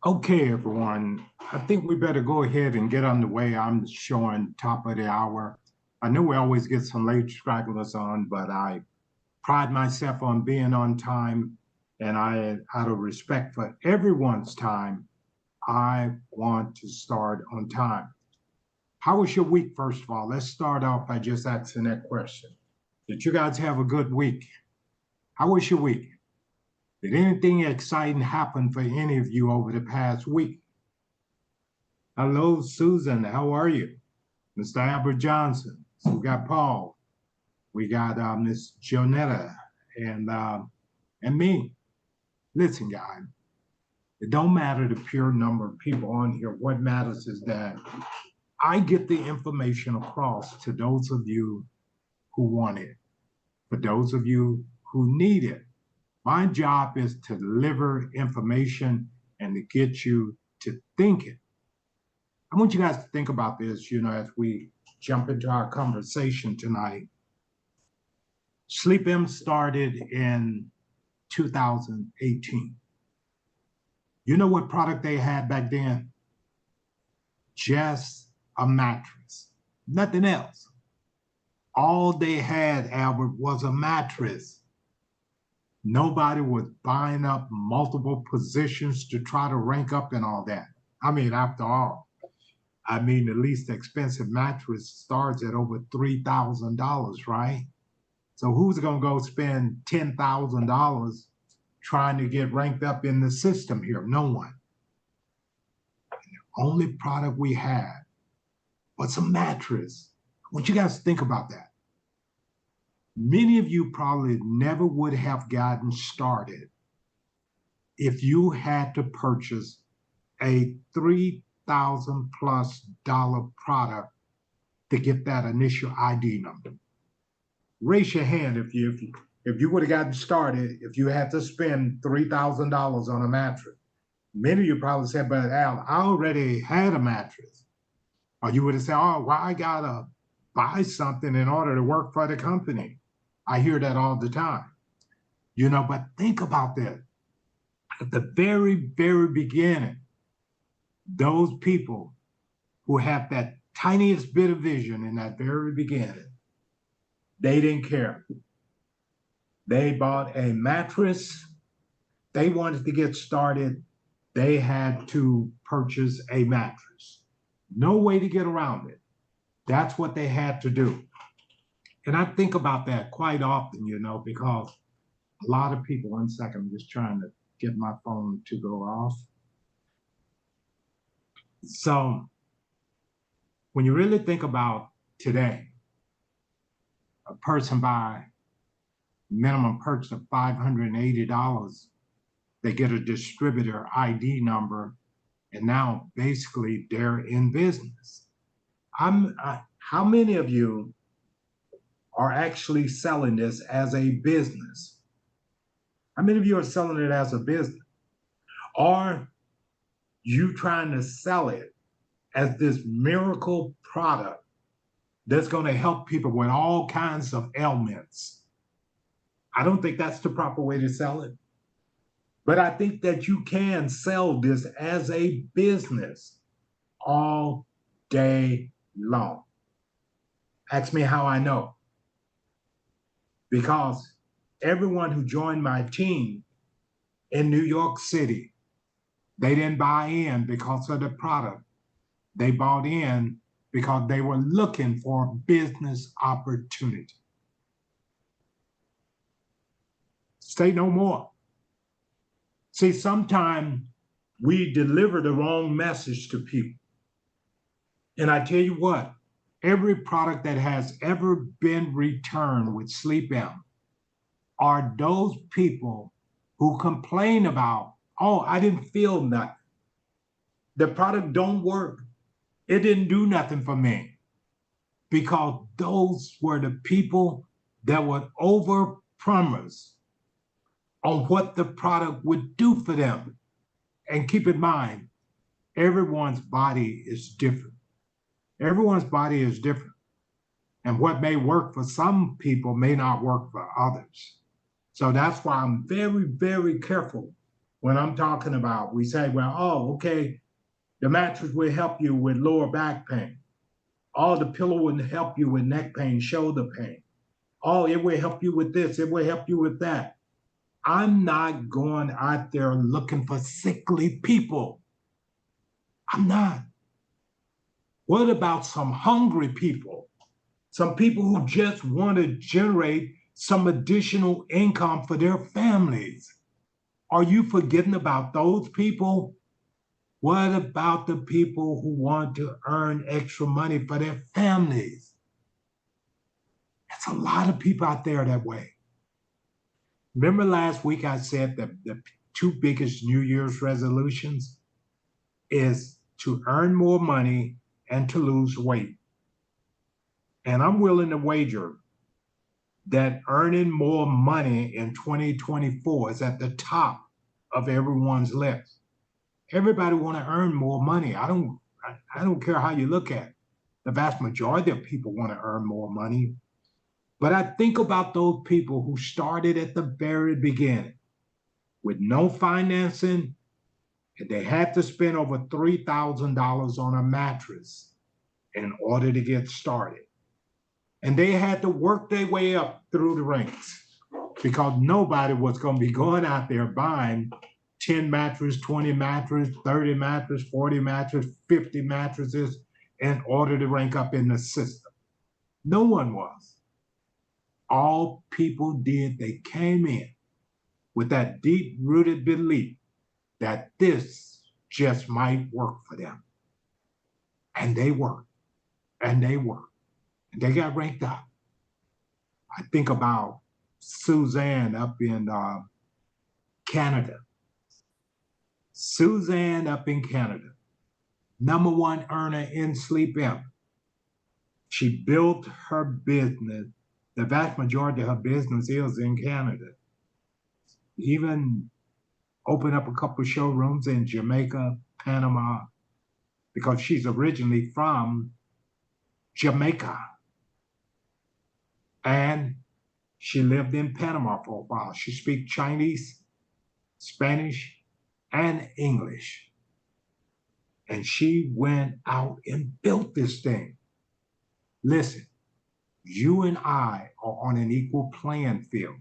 Okay, everyone. I think we better go ahead and get underway. I'm showing top of the hour. I know we always get some late stragglers on, but I pride myself on being on time. And out of respect for everyone's time, I want to start on time. How was your week, first of all? Let's start off by just asking that question. Did you guys have a good week? How was your week? Did anything exciting happen for any of you over the past week? Hello, Susan. How are you? Mr. Albert Johnson. So we got Paul. We got Miss Jonetta and me. Listen, guys, it don't matter the pure number of people on here. What matters is that I get the information across to those of you who want it, for those of you who need it. My job is to deliver information and to get you to think it. I want you guys to think about this, as we jump into our conversation tonight. SleepM started in 2018. You know what product they had back then? Just a mattress, nothing else. All they had, Albert, was a mattress. Nobody was buying up multiple positions to try to rank up and all that. I mean, after all, the least expensive mattress starts at over $3,000, right? So who's going to go spend $10,000 trying to get ranked up in the system here? No one. The only product we had was a mattress. I want you guys to think about that. Many of you probably never would have gotten started if you had to purchase a $3,000+ product to get that initial ID number. Raise your hand if you would have gotten started if you had to spend $3,000 on a mattress. Many of you probably said, but Al, I already had a mattress. Or you would have said, oh, well, I gotta buy something in order to work for the company. I hear that all the time. But think about that. At the very, very beginning, those people who have that tiniest bit of vision in that very beginning, they didn't care. They bought a mattress. They wanted to get started. They had to purchase a mattress. No way to get around it. That's what they had to do. And I think about that quite often, because a lot of people, one second, I'm just trying to get my phone to go off. So when you really think about today, a person buy minimum purchase of $580, they get a distributor ID number, and now basically they're in business. How many of you are actually selling this as a business? How many of you are selling it as a business? Are you trying to sell it as this miracle product that's going to help people with all kinds of ailments? I don't think that's the proper way to sell it. But I think that you can sell this as a business all day long. Ask me how I know. Because everyone who joined my team in New York City, they didn't buy in because of the product. They bought in because they were looking for a business opportunity. Say no more. See, sometimes we deliver the wrong message to people. And I tell you what, every product that has ever been returned with SleepM are those people who complain about, oh, I didn't feel nothing. The product don't work. It didn't do nothing for me. Because those were the people that would overpromise on what the product would do for them. And keep in mind, everyone's body is different. Everyone's body is different. And what may work for some people may not work for others. So that's why I'm very, very careful when I'm talking about, we say, well, oh, okay, the mattress will help you with lower back pain. Oh, the pillow will help you with neck pain, shoulder pain. Oh, it will help you with this, it will help you with that. I'm not going out there looking for sickly people. I'm not. What about some hungry people? Some people who just want to generate some additional income for their families. Are you forgetting about those people? What about the people who want to earn extra money for their families? There's a lot of people out there that way. Remember last week I said that the two biggest New Year's resolutions is to earn more money and to lose weight. And I'm willing to wager that earning more money in 2024 is at the top of everyone's list. Everybody want to earn more money. I don't care how you look at it. The vast majority of people want to earn more money. But I think about those people who started at the very beginning with no financing, and they had to spend over $3,000 on a mattress in order to get started. And they had to work their way up through the ranks because nobody was going to be going out there buying 10 mattresses, 20 mattresses, 30 mattresses, 40 mattresses, 50 mattresses in order to rank up in the system. No one was. All people did, they came in with that deep-rooted belief that this just might work for them. And they worked, and they worked, and they got ranked up. I think about Suzanne up in Canada. Suzanne up in Canada, #1 earner in SleepM. She built her business. The vast majority of her business is in Canada. Even opened up a couple of showrooms in Jamaica, Panama, because she's originally from Jamaica. And she lived in Panama for a while. She speaks Chinese, Spanish, and English. And she went out and built this thing. Listen, you and I are on an equal playing field.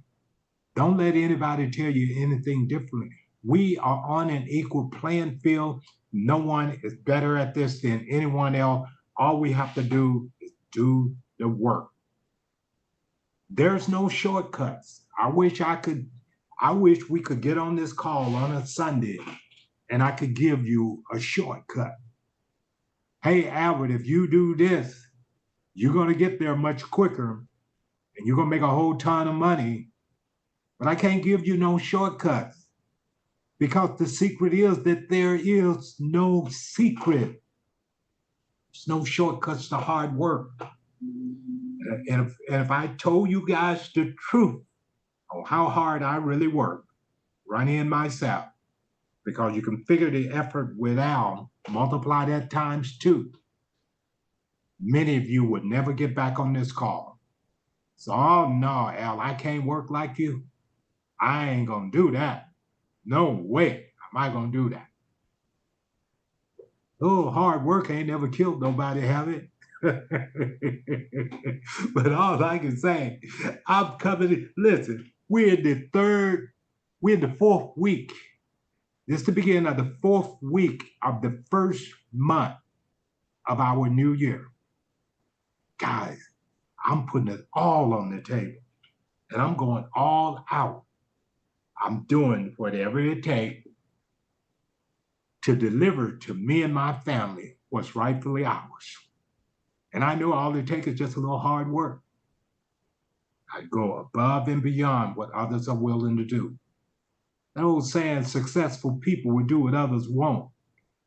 Don't let anybody tell you anything differently. We are on an equal playing field. No one is better at this than anyone else. All we have to do is do the work. There's no shortcuts. I wish we could get on this call on a Sunday and I could give you a shortcut. Hey, Albert, if you do this, you're going to get there much quicker and you're going to make a whole ton of money. But I can't give you no shortcuts because the secret is that there is no secret. There's no shortcuts to hard work. And if I told you guys the truth on how hard I really work, Rani and myself, because you can figure the effort without, multiply that times 2. Many of you would never get back on this call. So, oh no, Al, I can't work like you. I ain't gonna do that. No way am I gonna do that. Oh, hard work ain't never killed nobody, have it? But all I can say, I'm coming. Listen, we're in the 4th week. This is the beginning of the 4th week of the 1st month of our new year. Guys, I'm putting it all on the table and I'm going all out. I'm doing whatever it takes to deliver to me and my family what's rightfully ours. And I know all it takes is just a little hard work. I go above and beyond what others are willing to do. That old saying, successful people will do what others won't,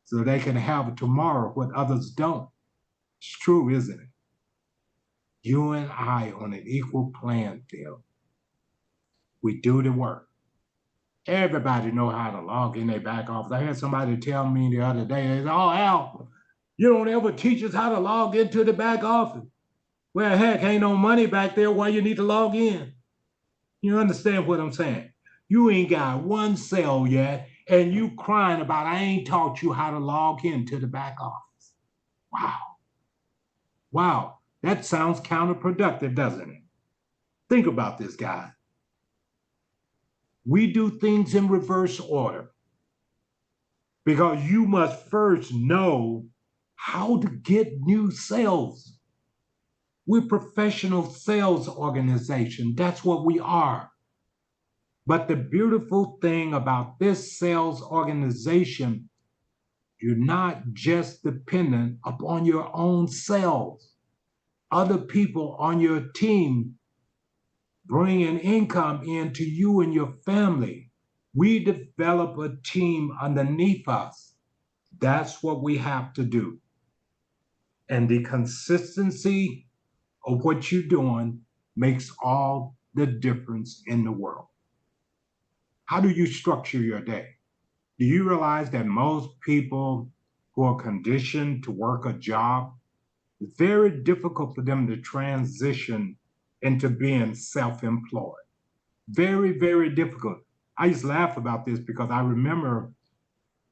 so they can have tomorrow what others don't. It's true, isn't it? You and I on an equal playing field. We do the work. Everybody know how to log in their back office. I had somebody tell me the other day, they said, oh, Al, you don't ever teach us how to log into the back office. Well, heck, ain't no money back there. Why you need to log in? You understand what I'm saying? You ain't got one cell yet, And you crying about, I ain't taught you how to log into the back office. Wow. Wow. That sounds counterproductive, doesn't it? Think about this, guy. We do things in reverse order because you must first know how to get new sales. We're a professional sales organization. That's what we are. But the beautiful thing about this sales organization, you're not just dependent upon your own sales. Other people on your team bring an income into you and your family. We develop a team underneath us. That's what we have to do. And the consistency of what you're doing makes all the difference in the world. How do you structure your day? Do you realize that most people who are conditioned to work a job, it's very difficult for them to transition into being self-employed? Very, very difficult. I used to laugh about this because I remember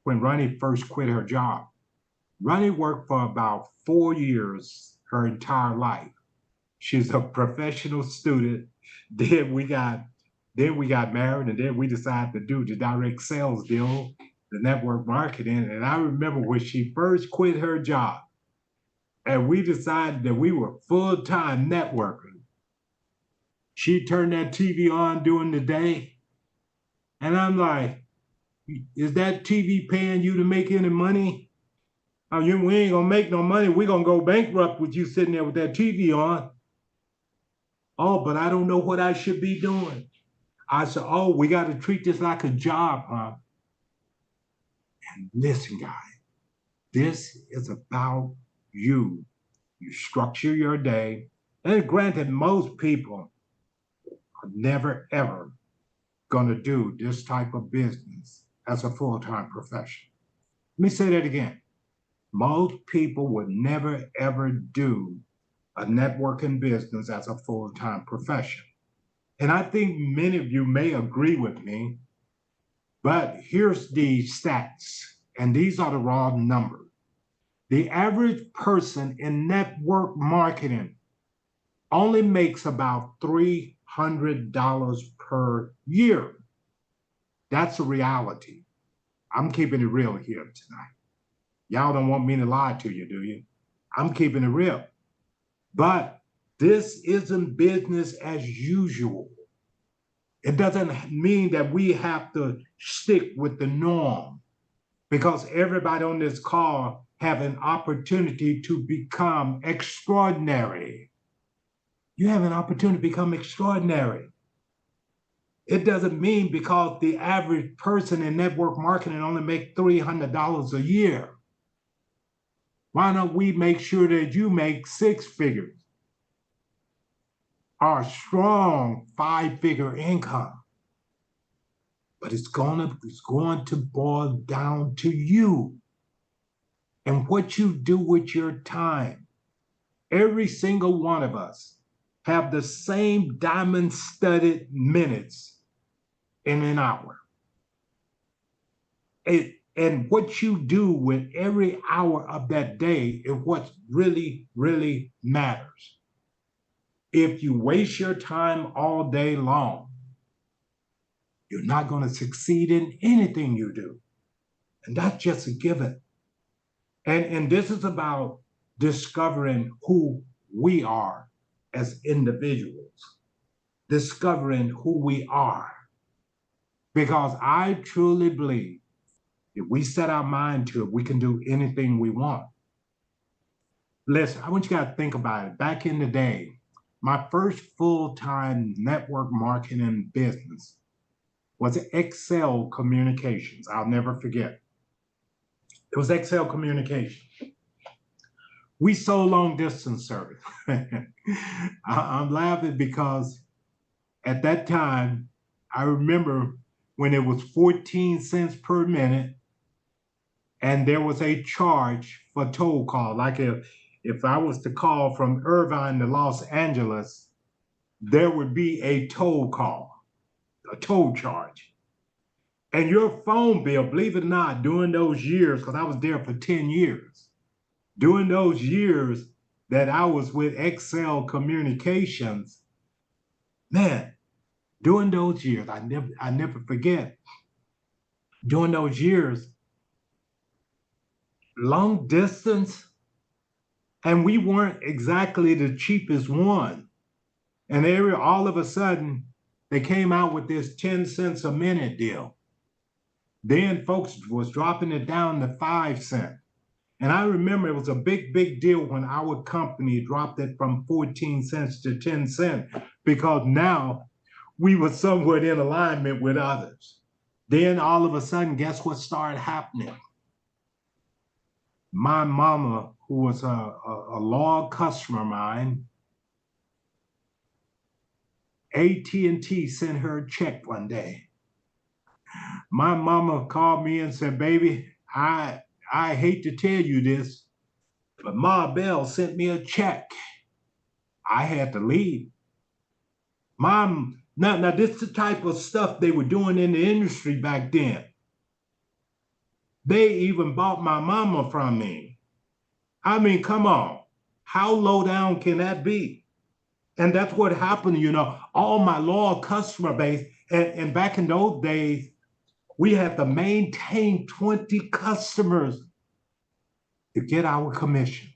when Rani first quit her job. Rani worked for about 4 years her entire life. She's a professional student. Then we got married, and then we decided to do the direct sales deal, the network marketing. And I remember when she first quit her job, and we decided that we were full-time networkers. She turned that TV on during the day, and I'm like, is that TV paying you to make any money? We ain't gonna make no money. We're gonna go bankrupt with you sitting there with that TV on. Oh, but I don't know what I should be doing. I said, oh, we got to treat this like a job, huh? And listen, guys, this is about you. You structure your day. And granted, most people are never, ever going to do this type of business as a full-time profession. Let me say that again. Most people would never, ever do a networking business as a full-time profession. And I think many of you may agree with me, but here's the stats, and these are the raw numbers. The average person in network marketing only makes about $300 per year. That's a reality. I'm keeping it real here tonight. Y'all don't want me to lie to you, do you? I'm keeping it real. But this isn't business as usual. It doesn't mean that we have to stick with the norm, because everybody on this call have an opportunity to become extraordinary. You have an opportunity to become extraordinary. It doesn't mean because the average person in network marketing only make $300 a year. Why don't we make sure that you make 6 figures or a strong 5-figure income? But it's going to boil down to you and what you do with your time. Every single one of us have the same diamond-studded minutes in an hour. And what you do with every hour of that day is what really, really matters. If you waste your time all day long, you're not going to succeed in anything you do. And that's just a given. And this is about discovering who we are as individuals, discovering who we are. Because I truly believe if we set our mind to it, we can do anything we want. Listen, I want you guys to think about it. Back in the day, my first full-time network marketing business was Excel Communications. I'll never forget. It was Excel Communications. We sold long distance service. I'm laughing because at that time, I remember when it was 14 cents per minute and there was a charge for toll call. Like if I was to call from Irvine to Los Angeles, there would be a toll call, a toll charge. And your phone bill, believe it or not, during those years, because I was there for 10 years, during those years that I was with Excel Communications, man, during those years, I never forget, during those years, long distance, and we weren't exactly the cheapest one. And all of a sudden, they came out with this 10 cents a minute deal. Then folks was dropping it down to 5 cents. And I remember it was a big, big deal when our company dropped it from 14 cents to 10 cents, because now we were somewhat in alignment with others. Then all of a sudden, guess what started happening? My mama, who was a loyal customer of mine, AT&T sent her a check one day. My mama called me and said, baby, I hate to tell you this, but Ma Bell sent me a check. I had to leave. Mom, now this is the type of stuff they were doing in the industry back then. They even bought my mama from me. I mean, come on. How low down can that be? And that's what happened, you know, all my loyal customer base. And back in those days, we had to maintain 20 customers to get our commission.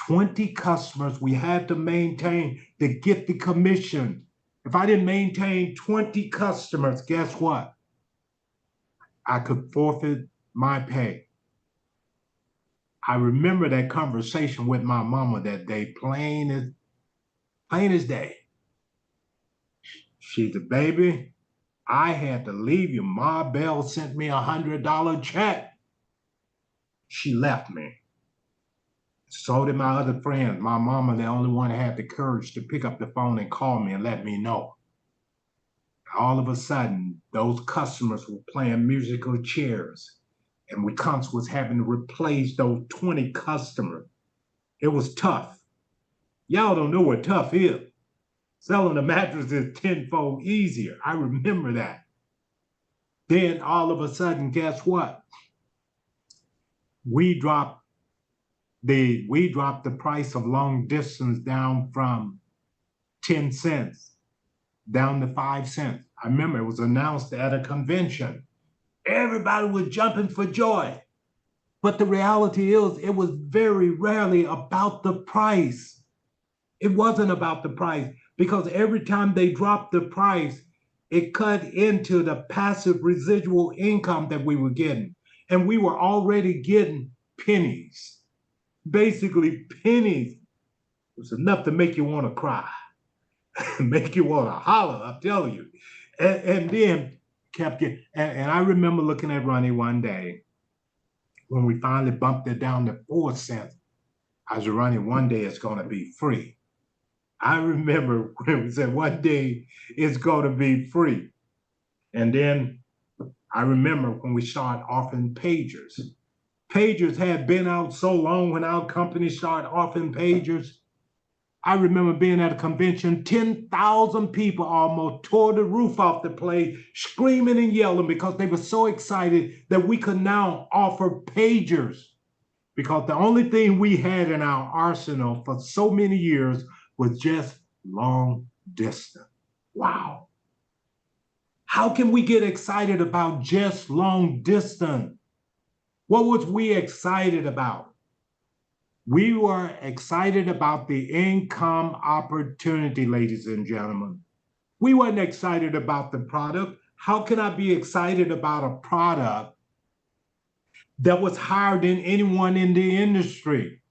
20 customers we had to maintain to get the commission. If I didn't maintain 20 customers, guess what? I could forfeit my pay. I remember that conversation with my mama that day, plain as day. She said, baby, I had to leave you. Ma Bell sent me $100 check. She left me. So did my other friends. My mama, the only one that had the courage to pick up the phone and call me and let me know. All of a sudden, those customers were playing musical chairs, and we was having to replace those 20 customers. It was tough. Y'all don't know what tough is. Selling a mattress is tenfold easier. I remember that. Then all of a sudden, guess what? We dropped the price of long distance down from 10 cents down to 5 cents. I remember it was announced at a convention. Everybody was jumping for joy. But the reality is, it was very rarely about the price. It wasn't about the price, because every time they dropped the price, it cut into the passive residual income that we were getting. And we were already getting pennies. Basically, pennies was enough to make you want to cry, make you want to holler, I'm telling you. And then kept getting, and I remember looking at Rani one day when we finally bumped it down to 4 cents. I was running, one day it's going to be free. I remember when we said one day it's going to be free. And then I remember when we started offering pagers. Pagers had been out so long when our company started offering pagers. I remember being at a convention, 10,000 people almost tore the roof off the place, screaming and yelling because they were so excited that we could now offer pagers. Because the only thing we had in our arsenal for so many years was just long distance. Wow. How can we get excited about just long distance? What was we excited about? We were excited about the income opportunity, ladies and gentlemen. We weren't excited about the product. How can I be excited about a product that was higher than anyone in the industry?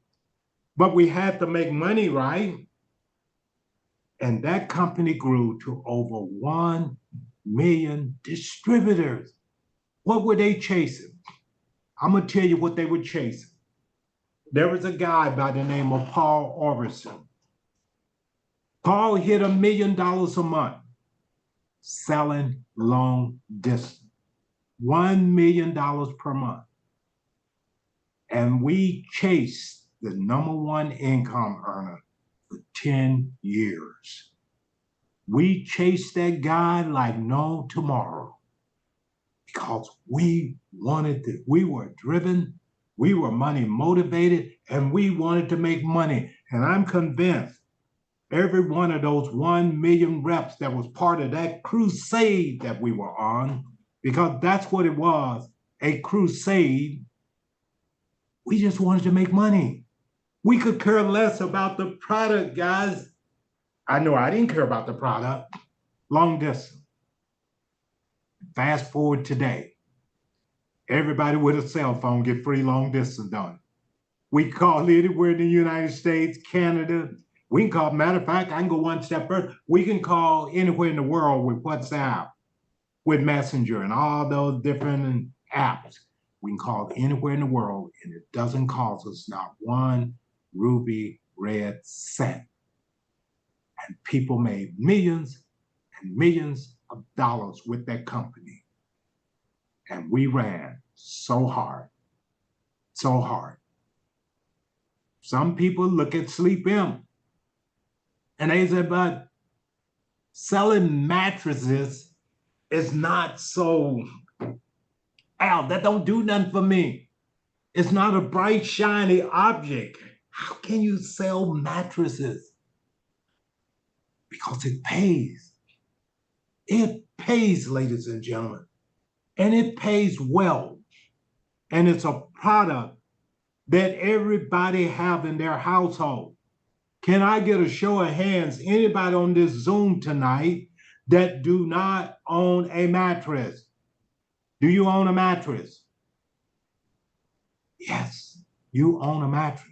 But we had to make money, right? And that company grew to over 1 million distributors. What were they chasing? I'm going to tell you what they were chasing. There was a guy by the name of Paul Orberson. Paul hit $1 million a month selling long distance. $1 million per month. And we chased the #1 income earner for 10 years. We chased that guy like no tomorrow. because we wanted to, we were driven, we were money motivated, and we wanted to make money. And I'm convinced every one of those 1 million reps that was part of that crusade that we were on, because that's what it was, a crusade. We just wanted to make money. We could care less about the product, guys. I know I didn't care about the product. Long distance. Fast forward today. Everybody with a cell phone get free long distance done. We call anywhere in the United States, Canada. We can call, matter of fact, I can go one step further. We can call anywhere in the world with WhatsApp, with Messenger and all those different apps. We can call anywhere in the world and it doesn't cost us not one ruby red cent. And people made millions and millions of dollars with that company. And we ran so hard, so hard. Some people look at SleepM and they say, but selling mattresses is not so, Al, that don't do nothing for me. It's not a bright, shiny object. How can you sell mattresses? Because it pays. It pays, ladies and gentlemen. And it pays well. And it's a product that everybody have in their household. Can I get a show of hands, anybody on this Zoom tonight that do not own a mattress? Do you own a mattress? Yes, you own a mattress.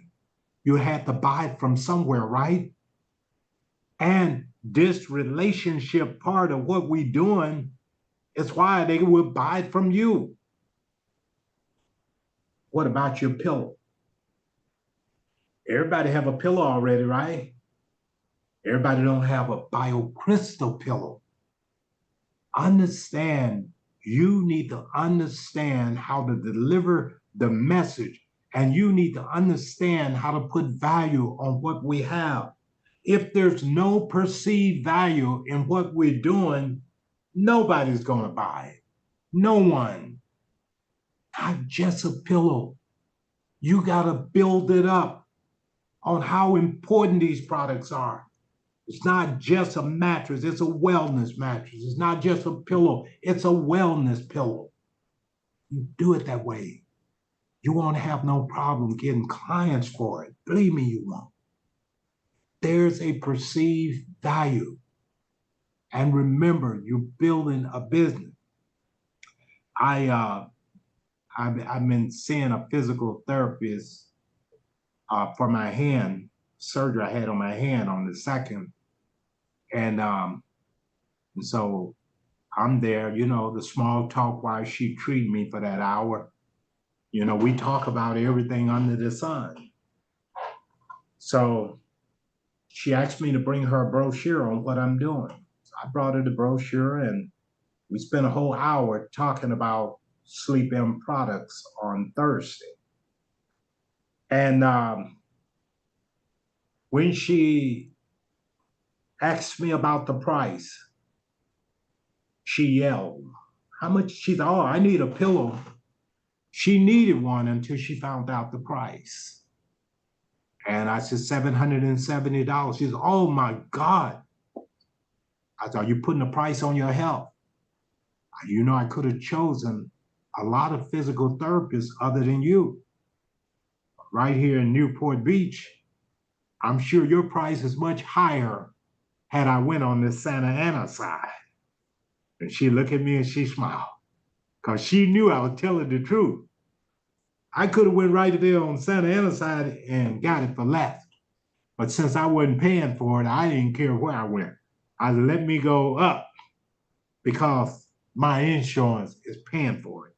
You had to buy it from somewhere, right? And this relationship part of what we're doing is why they will buy it from you. What about your pillow? Everybody have a pillow already, right? Everybody don't have a Biocrystal pillow. Understand, you need to understand how to deliver the message, and you need to understand how to put value on what we have. If there's no perceived value in what we're doing, nobody's going to buy it. No one. Not just a pillow. You got to build it up on how important these products are. It's not just a mattress, it's a wellness mattress. It's not just a pillow, it's a wellness pillow. You do it that way, you won't have no problem getting clients for it. Believe me, you won't. There's a perceived value. And remember, you're building a business. I've been seeing a physical therapist for my hand, surgery I had on my hand on the 2nd. And so I'm there, you know, the small talk while she treated me for that hour. You know, we talk about everything under the sun. So she asked me to bring her a brochure on what I'm doing. So I brought her the brochure and we spent a whole hour talking about SleepM products on Thursday. And when she asked me about the price, she yelled, how much? She said, oh, I need a pillow. She needed one until she found out the price. And I said, $770. She said, oh my God. I thought, you're putting a price on your health. You know, I could have chosen a lot of physical therapists other than you. Right here in Newport Beach, I'm sure your price is much higher had I went on the Santa Ana side. And she looked at me and she smiled because she knew I was telling the truth. I could have went right there on Santa Ana side and got it for less. But since I wasn't paying for it, I didn't care where I went. I said, let me go up because my insurance is paying for it.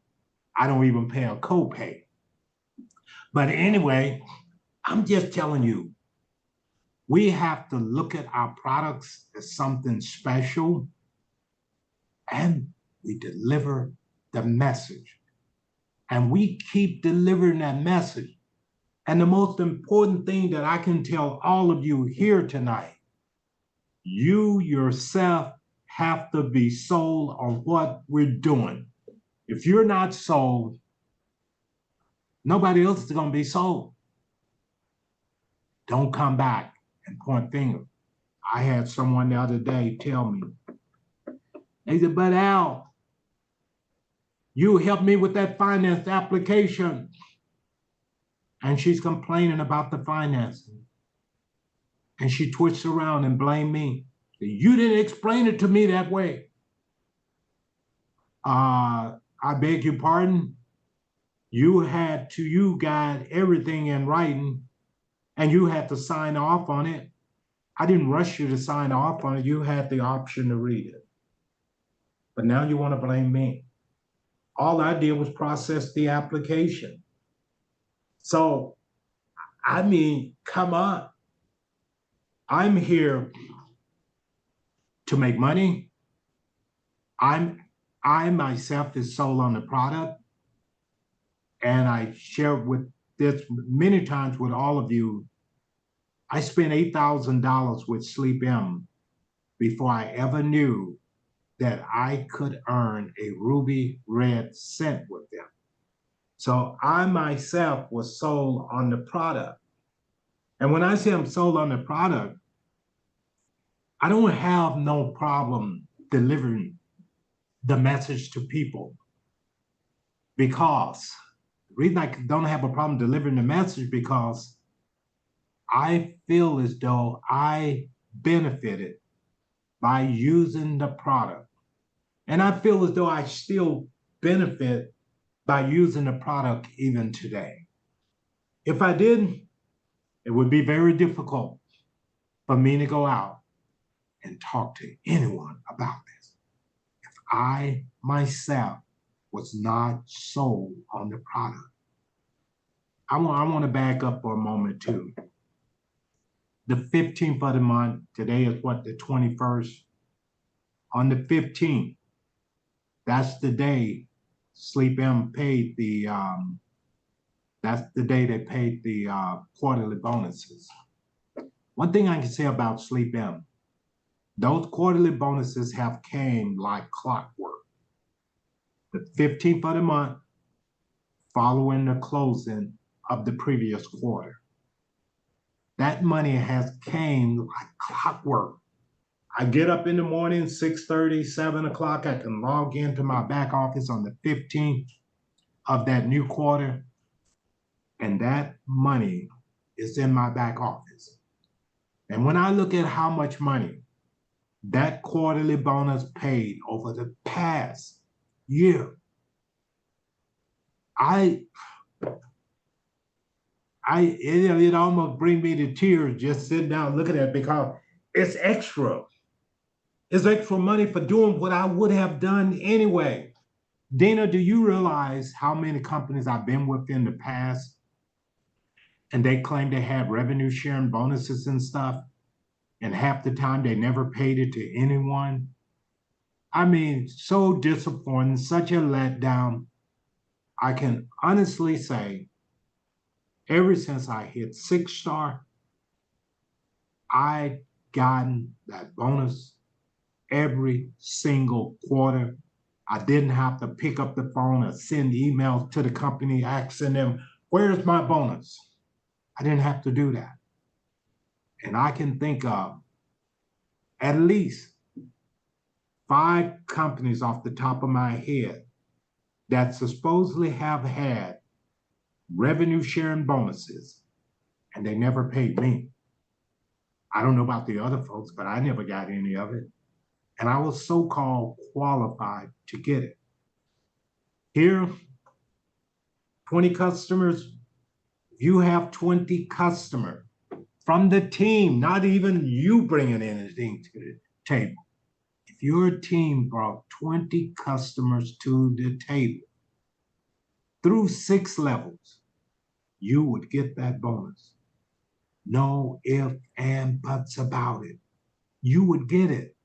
I don't even pay a copay. But anyway, I'm just telling you, we have to look at our products as something special and we deliver the message. And we keep delivering that message. And the most important thing that I can tell all of you here tonight, you yourself have to be sold on what we're doing. If you're not sold, nobody else is going to be sold. Don't come back and point fingers. I had someone the other day tell me, they said, but Al, you helped me with that finance application. And she's complaining about the financing. And she twists around and blamed me. You didn't explain it to me that way. I beg your pardon. You got everything in writing and you had to sign off on it. I didn't rush you to sign off on it. You had the option to read it. But now you want to blame me. All I did was process the application. So, I mean, come on. I'm here to make money. I myself is sold on the product. And I share with this many times with all of you. I spent $8,000 with SleepM before I ever knew that I could earn a ruby red cent with them. So I myself was sold on the product. And when I say I'm sold on the product, I don't have no problem delivering the message to people, because the reason I don't have a problem delivering the message because I feel as though I benefited by using the product. And I feel as though I still benefit by using the product even today. If I didn't, it would be very difficult for me to go out and talk to anyone about this. If I myself was not sold on the product. I want to back up for a moment too. The 15th of the month, today is what, the 21st? On the 15th, that's the day SleepM paid that's the day they paid the quarterly bonuses. One thing I can say about SleepM, those quarterly bonuses have came like clockwork. The 15th of the month, following the closing of the previous quarter. That money has came like clockwork. I get up in the morning, 6:30, 7 o'clock, I can log into my back office on the 15th of that new quarter, and that money is in my back office. And when I look at how much money that quarterly bonus paid over the past year, it almost brings me to tears just sitting down looking at it, because it's extra. It's extra money for doing what I would have done anyway. Dana, do you realize how many companies I've been with in the past and they claim they had revenue sharing bonuses and stuff, and half the time they never paid it to anyone? I mean, so disappointing, such a letdown. I can honestly say, ever since I hit 6-star, I've gotten that bonus every single quarter. I didn't have to pick up the phone or send emails to the company asking them, where's my bonus? I didn't have to do that. And I can think of at least 5 companies off the top of my head that supposedly have had revenue sharing bonuses, and they never paid me. I don't know about the other folks, but I never got any of it. And I was so-called qualified to get it. Here, 20 customers. If you have 20 customers from the team, not even you bringing anything to the table. If your team brought 20 customers to the table through 6 levels, you would get that bonus. No ifs and buts about it. You would get it.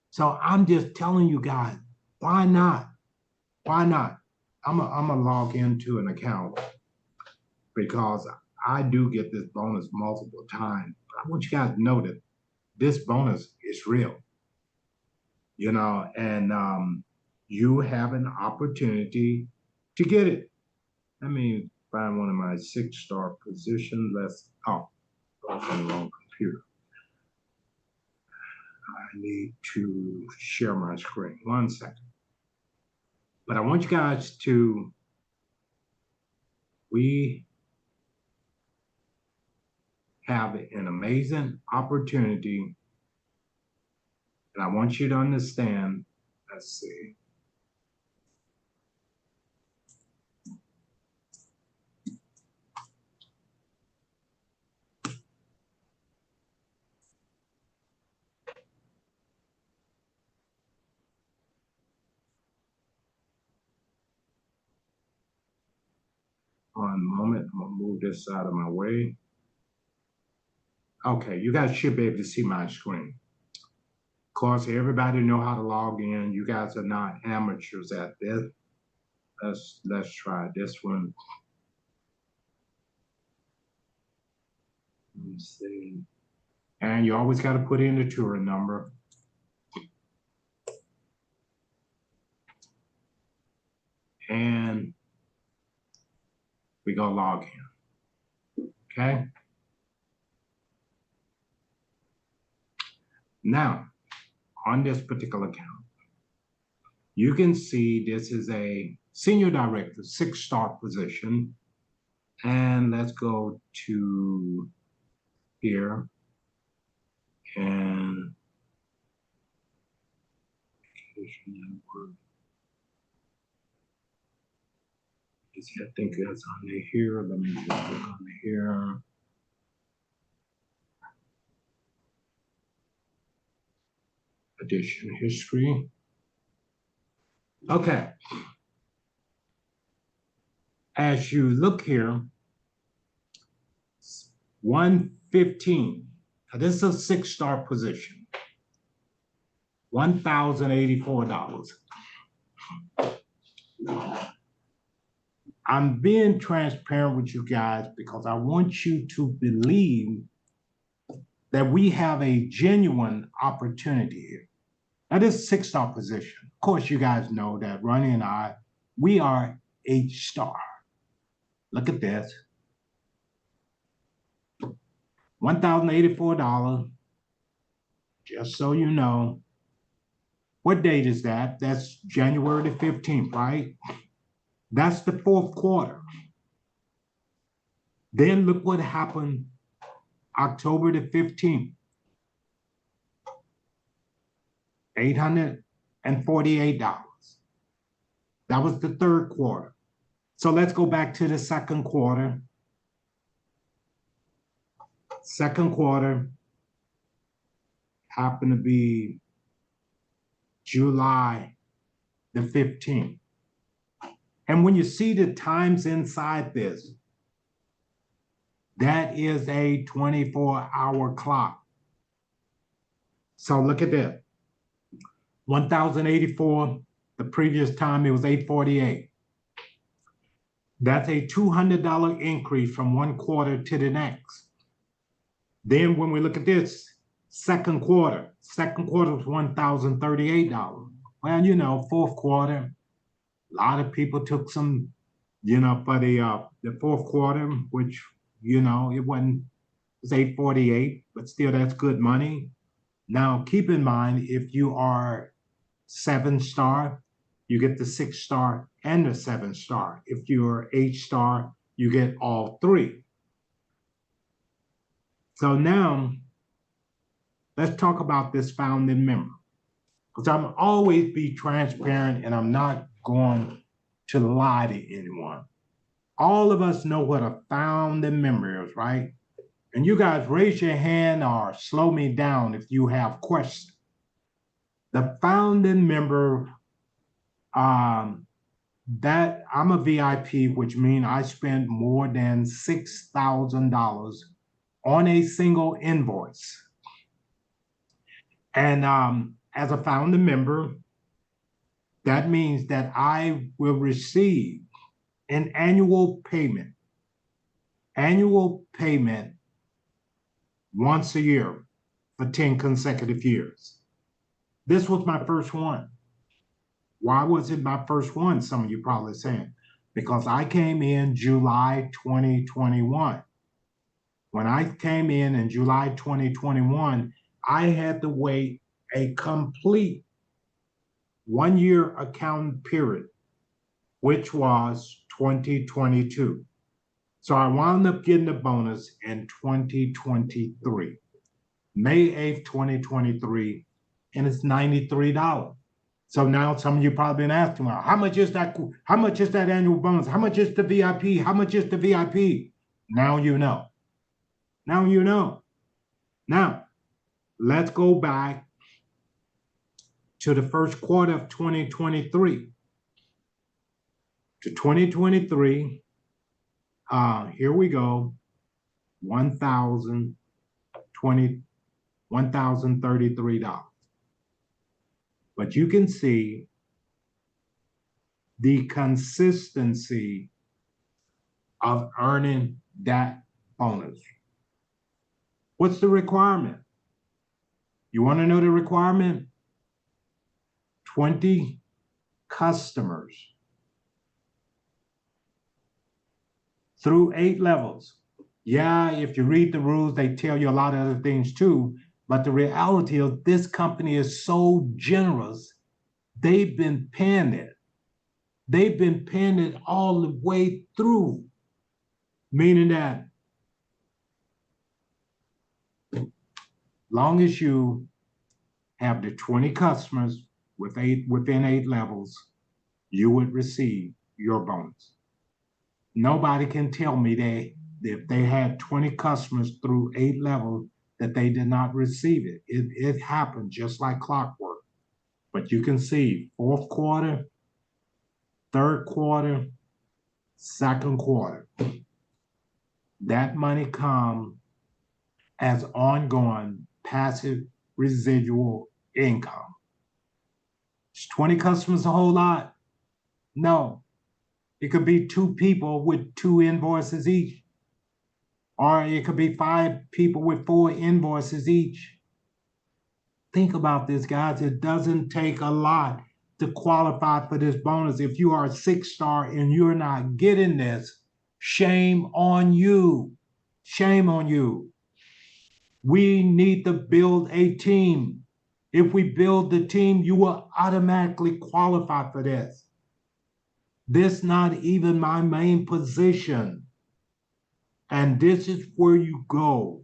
So I'm just telling you guys, why not? Why not? I'm gonna log into an account because I do get this bonus multiple times. I want you guys to know that this bonus is real, and you have an opportunity to get it. Let me find one of my 6-star positions. I was on the wrong computer. I need to share my screen. 1 second. But I want you guys to, we have an amazing opportunity. And I want you to understand, let's see. One moment, I'm gonna move this out of my way. Okay, you guys should be able to see my screen. Of course, everybody know how to log in. You guys are not amateurs at this. Let's try this one. Let me see. And you always got to put in the tour number. And we go log in. Okay. Now, on this particular account, you can see this is a senior director, 6-star position. And let's go to here. And I think that's under here. Let me just look under here. Edition history. Okay. As you look here, 115. Now this is a 6-star position. $1,084. I'm being transparent with you guys because I want you to believe that we have a genuine opportunity here. Now this 6-star position, of course you guys know that Rani and I, we are H-star. Look at this. $1,084, just so you know. What date is that? That's January the 15th, right? That's the 4th quarter. Then look what happened October the 15th. $848. That was the 3rd quarter. So let's go back to the 2nd quarter. 2nd quarter happened to be July the 15th. And when you see the times inside this, that is a 24-hour clock. So look at that. 1,084, the previous time it was 848. That's a $200 increase from 1 quarter to the next. Then when we look at this, 2nd quarter was $1,038. Well, you know, 4th quarter, a lot of people took some, you know, for the 4th quarter, which, you know, it was 848, but still that's good money. Now, keep in mind, if you are 7-star, you get the 6-star and the 7-star. If you're 8-star, you get all 3. So now, let's talk about this founding member. Because I'm always be transparent and I'm not going to lie to anyone. All of us know what a founding member is, right? And you guys raise your hand or slow me down if you have questions. The founding member, that I'm a VIP, which means I spent more than $6,000 on a single invoice. And as a founding member, that means that I will receive an annual payment once a year for 10 consecutive years. This was my first one. Why was it my first one? Some of you probably saying, because I came in July 2021. When I came in July 2021, I had to wait a complete 1-year accounting period, which was 2022. So I wound up getting the bonus in 2023, May 8th, 2023, and it's $93. So now some of you probably been asking, well, how much is that? How much is that annual bonus? How much is the VIP? How much is the VIP? Now you know. Now you know. Now, let's go back to the first quarter of 2023. To 2023, here we go, $1,033. But you can see the consistency of earning that bonus. What's the requirement? You want to know the requirement? 20 customers through 8 levels. Yeah, if you read the rules, they tell you a lot of other things too. But the reality of this company is so generous, they've been paying it. They've been paying it all the way through, meaning that long as you have the 20 customers within 8 levels, you would receive your bonus. Nobody can tell me if they had 20 customers through 8 levels that they did not receive it. It happened just like clockwork. But you can see fourth quarter, third quarter, second quarter. That money comes as ongoing passive residual income. Is 20 customers a whole lot? No. It could be 2 people with 2 invoices each. Or it could be 5 people with 4 invoices each. Think about this, guys. It doesn't take a lot to qualify for this bonus. If you are a 6-star and you're not getting this, shame on you. Shame on you. We need to build a team. If we build the team, you will automatically qualify for this. This not even my main position. And this is where you go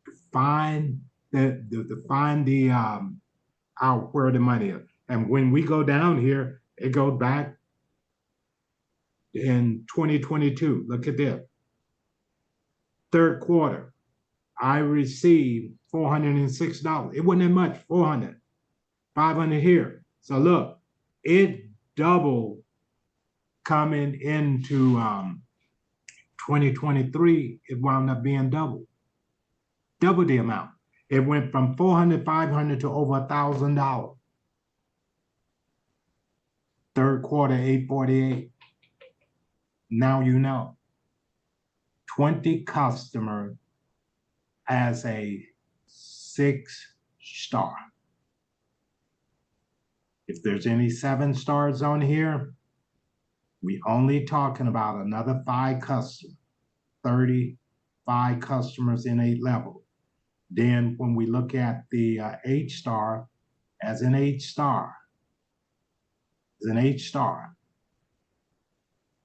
to find where the money is. And when we go down here, it goes back in 2022. Look at this. Third quarter, I received $406. It wasn't that much, 400, 500 here. So look, it doubled coming into 2023. It wound up being double the amount. It went from 400, 500 to over $1,000. Third quarter, 848. Now you know. 20 customers as a 6-star. If there's any 7 stars on here, we only talking about another 5 customers, 35 customers in 8 levels. Then when we look at the 8-star as an 8-star,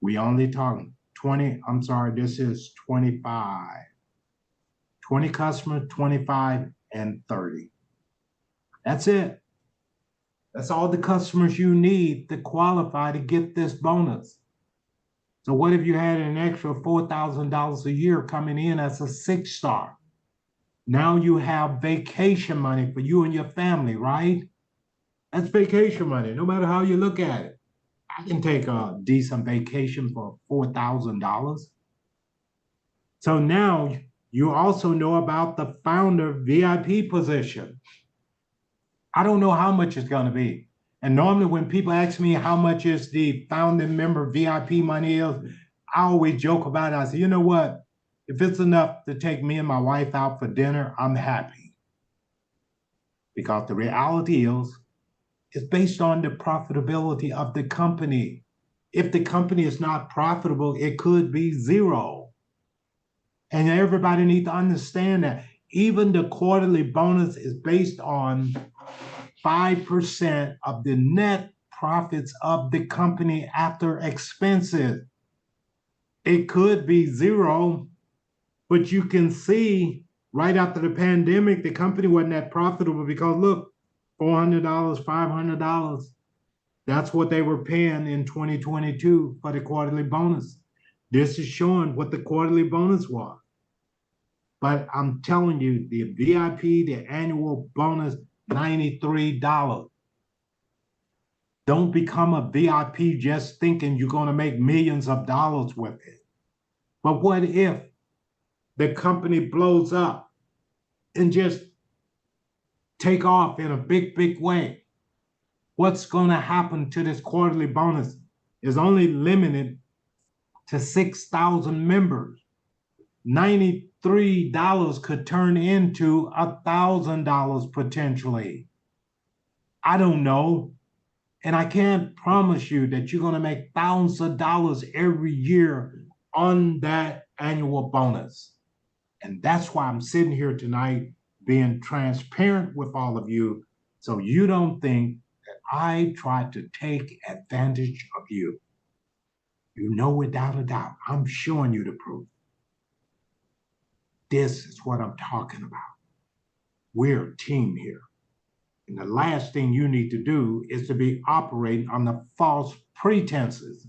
we only talking 20, I'm sorry, this is 25. 20 customers, 25, and 30. That's it. That's all the customers you need to qualify to get this bonus. So what if you had an extra $4,000 a year coming in as a 6-star? Now you have vacation money for you and your family, right? That's vacation money, no matter how you look at it. I can take a decent vacation for $4,000. So now you also know about the founder VIP position. I don't know how much it's going to be. And normally when people ask me how much is the founding member VIP money is, I always joke about it. I say, you know what? If it's enough to take me and my wife out for dinner, I'm happy. Because the reality is based on the profitability of the company. If the company is not profitable, it could be zero. And everybody needs to understand that even the quarterly bonus is based on 5% of the net profits of the company after expenses. It could be zero, but you can see right after the pandemic, the company wasn't that profitable because look, $400, $500. That's what they were paying in 2022 for the quarterly bonus. This is showing what the quarterly bonus was. But I'm telling you, the VIP, the annual bonus, $93. Don't become a VIP just thinking you're going to make millions of dollars with it. But what if the company blows up and just take off in a big, big way? What's going to happen to this quarterly bonus is only limited to 6,000 members. $93 could turn into $1,000 potentially. I don't know. And I can't promise you that you're going to make thousands of dollars every year on that annual bonus. And that's why I'm sitting here tonight being transparent with all of you so you don't think that I tried to take advantage of you. You know without a doubt, I'm showing you the proof. This is what I'm talking about. We're a team here. And the last thing you need to do is to be operating on the false pretenses.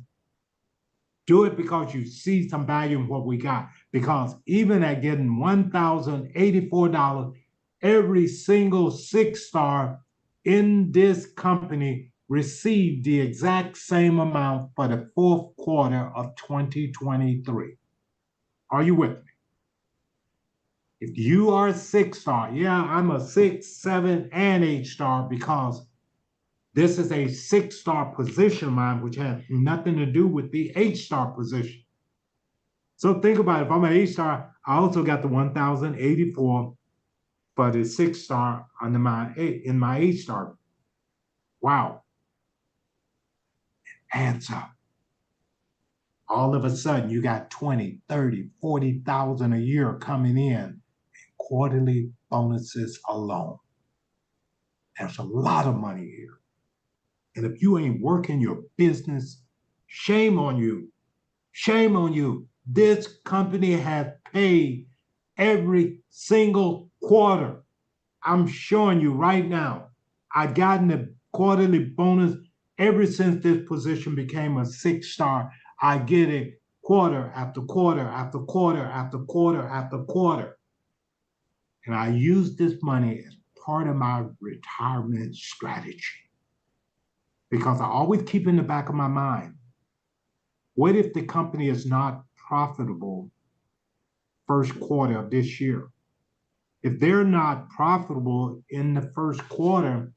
Do it because you see some value in what we got. Because even at getting $1,084, every single 6-star in this company received the exact same amount for the fourth quarter of 2023. Are you with me? If you are a 6-star, yeah, I'm a 6, 7, and 8-star because this is a 6-star position of mine, which has nothing to do with the 8-star position. So think about it. If I'm an 8-star, I also got the 1,084 for the 6-star under my 8 in my 8-star. Wow. It adds up. All of a sudden, you got 20, 30, 40,000 a year coming in quarterly bonuses alone. There's a lot of money here. And if you ain't working your business, shame on you. Shame on you. This company has paid every single quarter. I'm showing you right now. I've gotten a quarterly bonus ever since this position became a 6-star. I get it quarter after quarter after quarter after quarter after quarter. And I use this money as part of my retirement strategy. Because I always keep in the back of my mind, what if the company is not profitable first quarter of this year? If they're not profitable in the first quarter,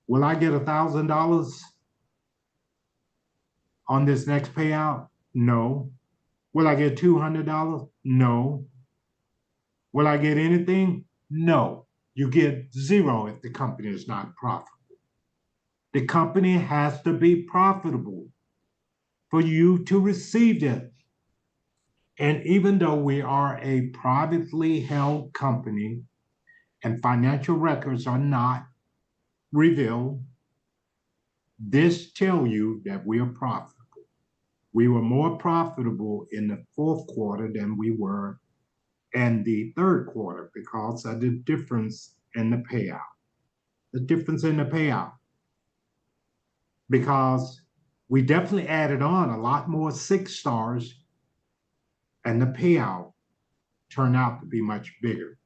will I get $1,000 on this next payout? No. Will I get $200? No. Will I get anything? No. You get zero if the company is not profitable. The company has to be profitable for you to receive it. And even though we are a privately held company and financial records are not revealed, this tells you that we are profitable. We were more profitable in the fourth quarter than we were in the third quarter because of the difference in the payout. The difference in the payout. Because we definitely added on a lot more 6-stars and the payout turned out to be much bigger.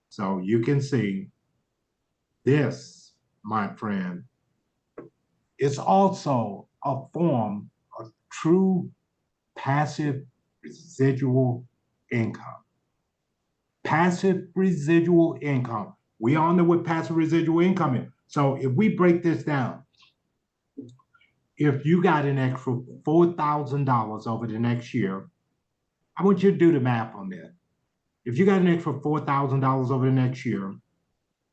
So you can see this, my friend, is also a form of true passive residual income. Passive residual income. We all know what passive residual income is. So if we break this down, if you got an extra $4,000 over the next year, I want you to do the math on that. If you got an extra $4,000 over the next year,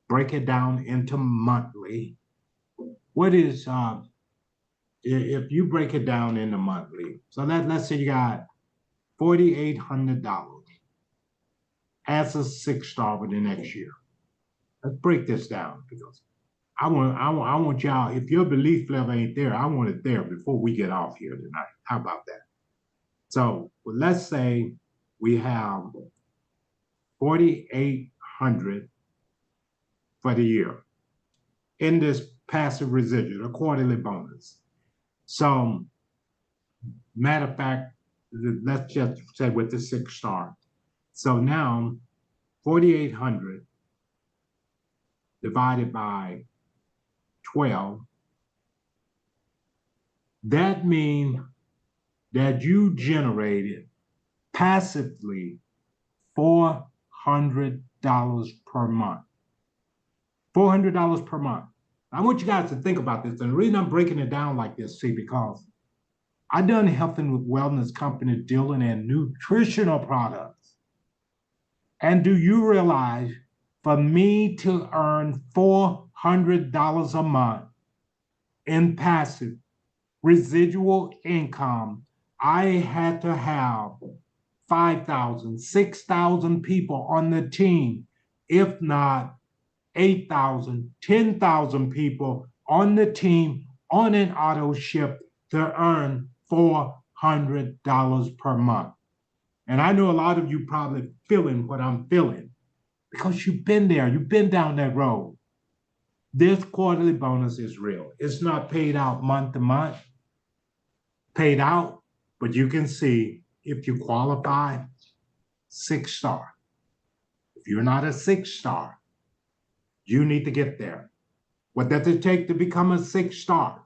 break it down into monthly. what is, if you break it down into monthly, so let's say you got $4,800 as a 6-star for the next year. Let's break this down because I want y'all, if your belief level ain't there, I want it there before we get off here tonight. How about that? So let's say we have 4,800 for the year in this passive residual, a quarterly bonus. So, matter of fact, let's just say with the 6-star. So now 4,800 divided by 12, that means that you generated passively $400 per month. $400 per month. I want you guys to think about this. And the reason I'm breaking it down like this, see, because I've done health and wellness companies dealing in nutritional products. And do you realize for me to earn $400 a month in passive residual income, I had to have 5,000, 6,000 people on the team, if not 8,000, 10,000 people on the team on an auto ship to earn $400 per month. And I know a lot of you probably feeling what I'm feeling because you've been there, you've been down that road. This quarterly bonus is real. It's not paid out month to month, paid out, but you can see if you qualify, 6-star. If you're not a 6-star, you need to get there. What does it take to become a 6-star?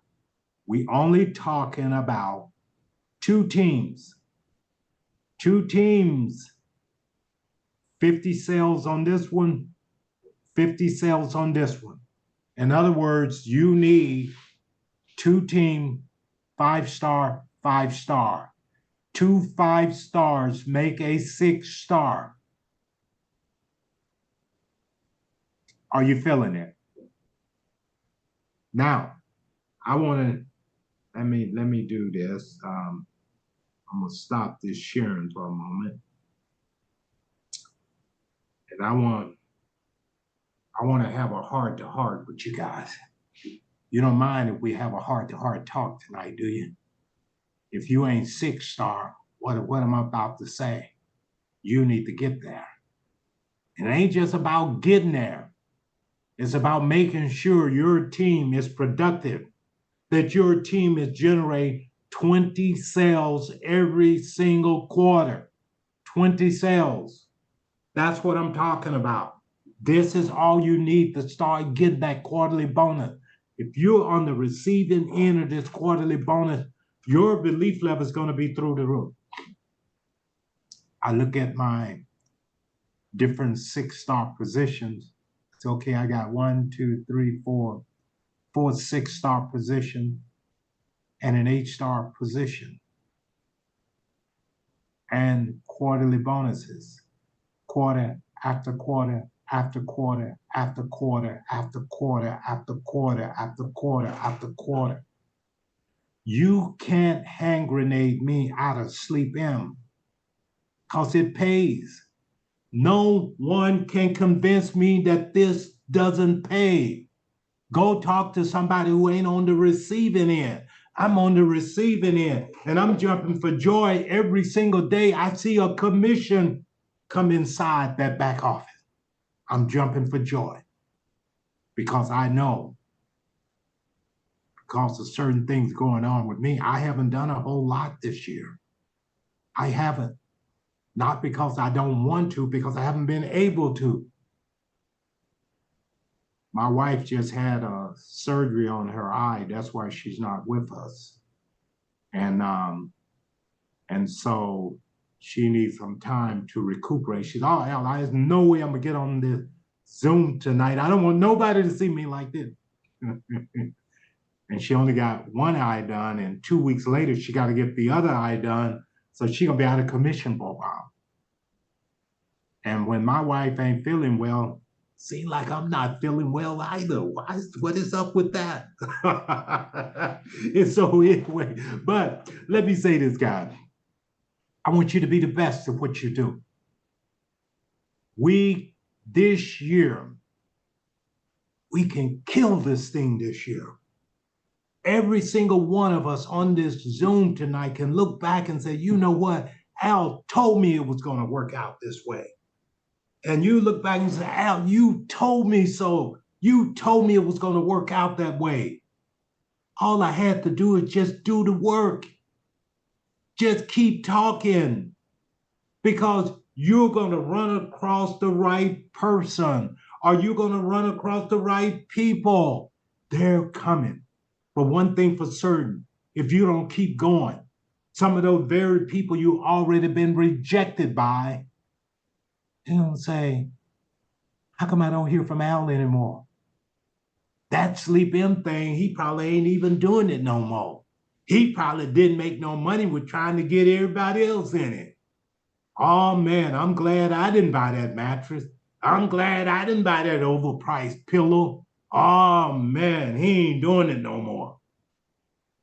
We only talking about 2 teams. 2 teams. 50 sales on this one, 50 sales on this one. In other words, you need 2 team, 5-star, 5-star. 2 5-stars make a 6-star. Are you feeling it? Now, I want to, let me do this. I'm going to stop this sharing for a moment. And I want to have a heart-to-heart with you guys. You don't mind if we have a heart-to-heart talk tonight, do you? If you ain't 6-star, what am I about to say? You need to get there. It ain't just about getting there. It's about making sure your team is productive, that your team is generating 20 sales every single quarter. 20 sales. That's what I'm talking about. This is all you need to start getting that quarterly bonus. If you're on the receiving end of this quarterly bonus, your belief level is going to be through the roof. I look at my different 6-star positions. It's okay, I got 4 6-star positions and an 8-star position. And quarterly bonuses, quarter after quarter after quarter after quarter after quarter after quarter after quarter after quarter. You can't hand grenade me out of SleepM because it pays. No one can convince me that this doesn't pay. Go talk to somebody who ain't on the receiving end. I'm on the receiving end, and I'm jumping for joy every single day I see a commission come inside that back office. I'm jumping for joy because I know, because of certain things going on with me, I haven't done a whole lot this year. I haven't. Not because I don't want to, because I haven't been able to. My wife just had a surgery on her eye. That's why she's not with us. And so she needs some time to recuperate. She's, oh, hell, there's no way I'm going to get on the Zoom tonight. I don't want nobody to see me like this. And she only got one eye done, and 2 weeks later, she got to get the other eye done. So she's going to be out of commission for a while. And when my wife ain't feeling well, Seem like I'm not feeling well either. What is up with that? And so anyway, but let me say this, guys. I want you to be the best at what you do. This year, we can kill this thing this year. Every single one of us on this Zoom tonight can look back and say, you know what? Al told me it was going to work out this way. And you look back and say, Al, you told me so. You told me it was going to work out that way. All I had to do is just do the work. Just keep talking, because you're going to run across the right person. Are you going to run across the right people? They're coming. But one thing for certain, if you don't keep going, some of those very people you already been rejected by, they don't say, how come I don't hear from Al anymore? That SleepM thing, he probably ain't even doing it no more. He probably didn't make no money with trying to get everybody else in it. Oh man, I'm glad I didn't buy that mattress. I'm glad I didn't buy that overpriced pillow. Oh man, he ain't doing it no more.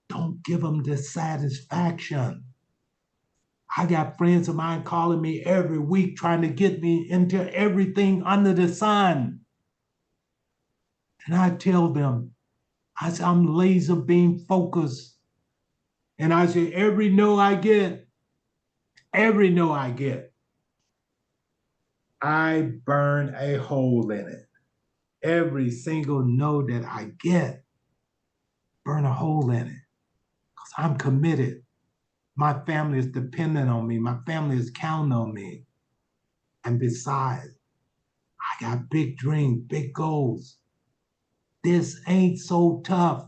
Don't give him dissatisfaction. I got friends of mine calling me every week trying to get me into everything under the sun. And I tell them, I say, I'm laser beam focused. And I say, every no I get, I burn a hole in it. Every single no that I get, burn a hole in it. Because I'm committed. My family is dependent on me. My family is counting on me. And besides, I got big dreams, big goals. This ain't so tough,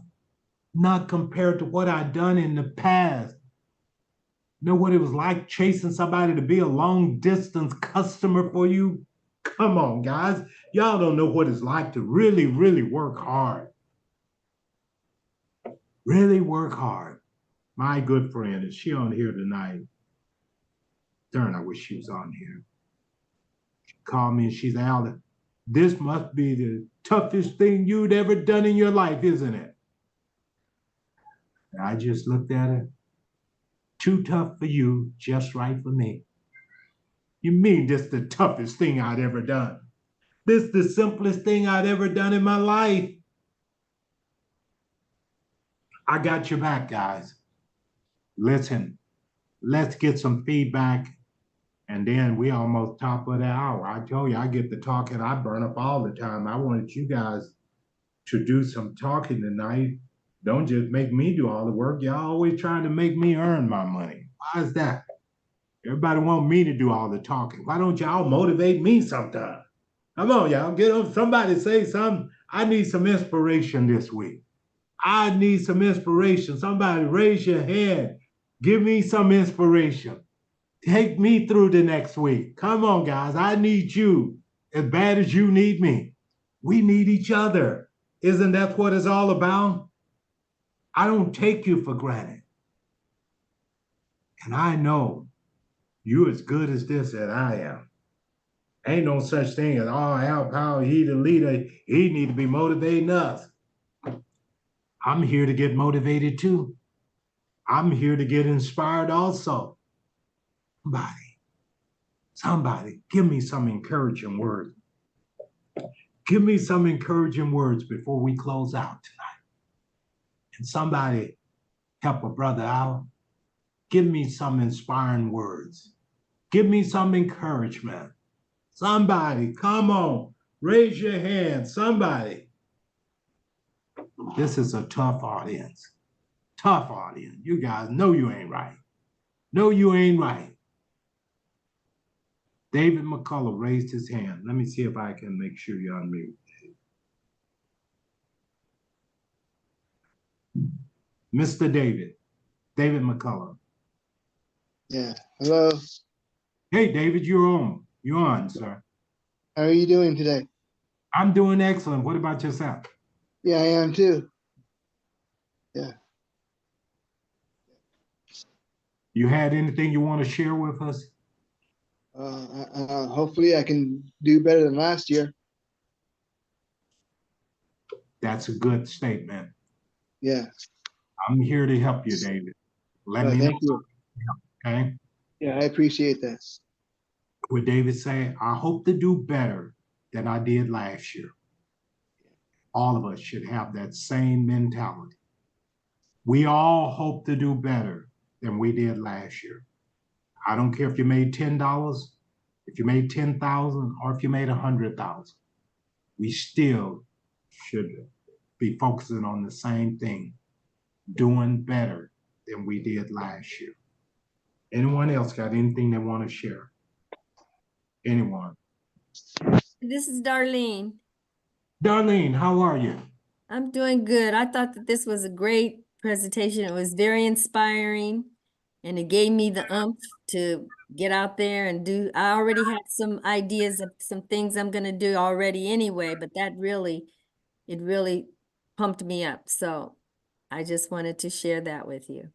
not compared to what I've done in the past. You know what it was like chasing somebody to be a long distance customer for you? Come on, guys. Y'all don't know what it's like to really, really work hard. Really work hard. My good friend, is she on here tonight? Darn, I wish she was on here. She called me and she's Al, this must be the toughest thing you'd ever done in your life, isn't it? And I just looked at her. Too tough for you, just right for me. You mean this the toughest thing I'd ever done? This the simplest thing I'd ever done in my life. I got your back, guys. Listen, let's get some feedback. And then we almost top of the hour. I told you, I get to talking, I burn up all the time. I wanted you guys to do some talking tonight. Don't just make me do all the work. Y'all always trying to make me earn my money. Why is that? Everybody want me to do all the talking. Why don't y'all motivate me sometime? Come on, y'all, get up. Somebody say something. I need some inspiration this week. I need some inspiration. Somebody raise your hand. Give me some inspiration. Take me through the next week. Come on, guys. I need you as bad as you need me. We need each other. Isn't that what it's all about? I don't take you for granted. And I know you as good as this as I am. Ain't no such thing as, oh, Al Powell, he the leader. He need to be motivating us. I'm here to get motivated too. I'm here to get inspired also. Somebody, give me some encouraging words. Give me some encouraging words before we close out tonight. And somebody help a brother out. Give me some inspiring words. Give me some encouragement. Somebody, come on, raise your hand. Somebody. This is a tough audience. Tough audience. You guys know you ain't right. No, you ain't right. David McCullough raised his hand. Let me see if I can make sure you're unmuted. Mr. David McCullough. Yeah. Hello. Hey, David, you're on. You're on, sir. How are you doing today? I'm doing excellent. What about yourself? Yeah, I am too. Yeah. You had anything you want to share with us? Hopefully I can do better than last year. That's a good statement. Yeah. I'm here to help you, David. Let me know, Thank you. okay? Yeah, I appreciate that. What David say, I hope to do better than I did last year. All of us should have that same mentality. We all hope to do better than we did last year. I don't care if you made $10, if you made 10,000, or if you made 100,000. We still should be focusing on the same thing, doing better than we did last year. Anyone else got anything they want to share? Anyone? This is Darlene. Darlene, how are you? I'm doing good. I thought that this was a great presentation. It was very inspiring and it gave me the oomph to get out there and do. I already had some ideas of some things I'm gonna do already anyway, but it really pumped me up. So I just wanted to share that with you.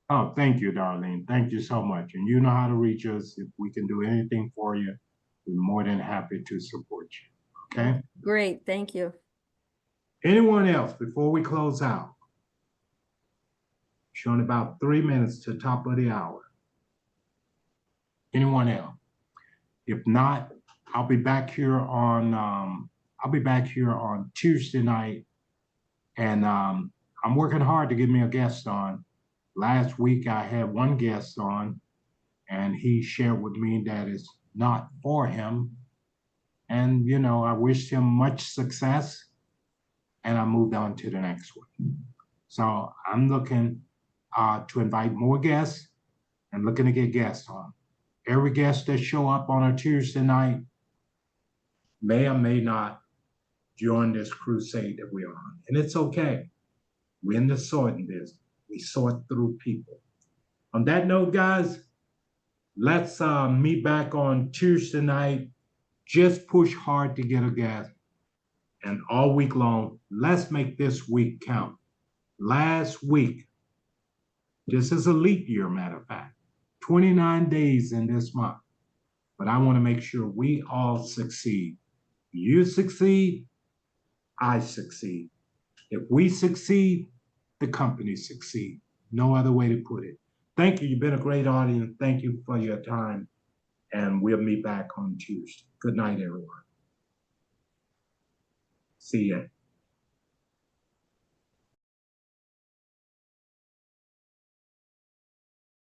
Oh, thank you, Darlene. Thank you so much. And you know how to reach us. If we can do anything for you, we're more than happy to support you. Okay? Great, thank you. Anyone else before we close out? Showing about 3 minutes to top of the hour. Anyone else? If not, I'll be back here on Tuesday night, and I'm working hard to get me a guest on. Last week I had one guest on, and he shared with me that it's not for him. And you know, I wished him much success, and I moved on to the next one. So I'm looking to invite more guests and looking to get guests on. Every guest that show up on a Tuesday night may or may not join this crusade that we're on. And it's okay. We're in the sorting business. We sort through people. On that note, guys, let's meet back on Tuesday night. Just push hard to get a guest. And all week long, let's make this week count. Last week, this is a leap year, matter of fact, 29 days in this month. But I want to make sure we all succeed. You succeed, I succeed. If we succeed, the company succeed. No other way to put it. Thank you. You've been a great audience. Thank you for your time. And we'll meet back on Tuesday. Good night, everyone. See ya.